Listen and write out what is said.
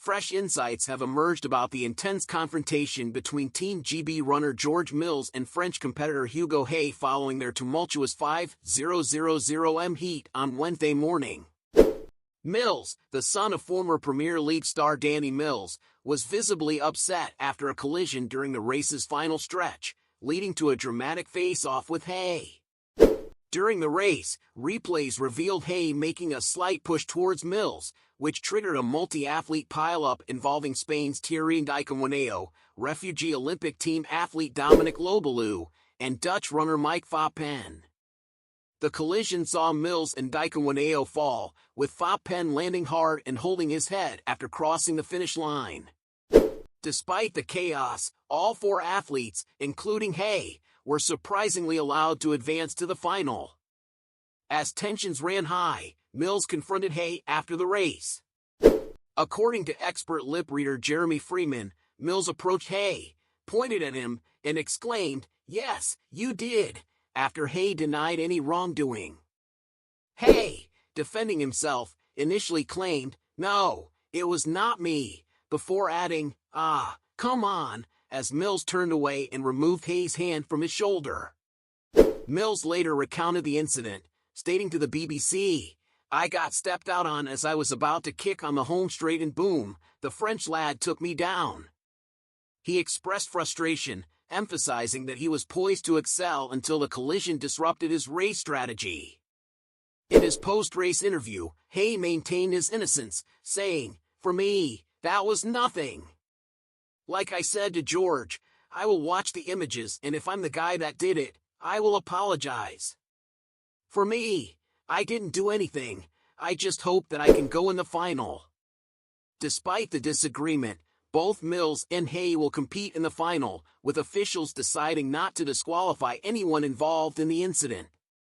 fresh insights have emerged about the intense confrontation between Team GB runner George Mills and French competitor Hugo Hay following their tumultuous 5-0-0-0 heat on Wednesday morning. Mills, the son of former Premier League star Danny Mills, was visibly upset after a collision during the race's final stretch, leading to a dramatic face-off with Hay. During the race, replays revealed Hay making a slight push towards Mills, which triggered a multi-athlete pile-up involving Spain's Thierry Ndiaye, refugee Olympic team athlete Dominic Lobalu, and Dutch runner Mike Foppen. The collision saw Mills and Ndiaye fall, with Foppen landing hard and holding his head after crossing the finish line. Despite the chaos, all four athletes, including Hay, were surprisingly allowed to advance to the final. As tensions ran high, Mills confronted Hay after the race. According to expert lip reader Jeremy Freeman, Mills approached Hay, pointed at him, and exclaimed, "Yes, you did," after Hay denied any wrongdoing. Hay, defending himself, initially claimed, "No, it was not me," before adding, "Ah, come on," as Mills turned away and removed Hay's hand from his shoulder. Mills later recounted the incident, stating to the BBC, "I got stepped out on as I was about to kick on the home straight and boom, the French lad took me down." He expressed frustration, emphasizing that he was poised to excel until the collision disrupted his race strategy. In his post-race interview, Hay maintained his innocence, saying, "For me, that was nothing. Like I said to George, I will watch the images, and if I'm the guy that did it, I will apologize. For me, I didn't do anything, I just hope that I can go in the final." Despite the disagreement, both Mills and Hay will compete in the final, with officials deciding not to disqualify anyone involved in the incident.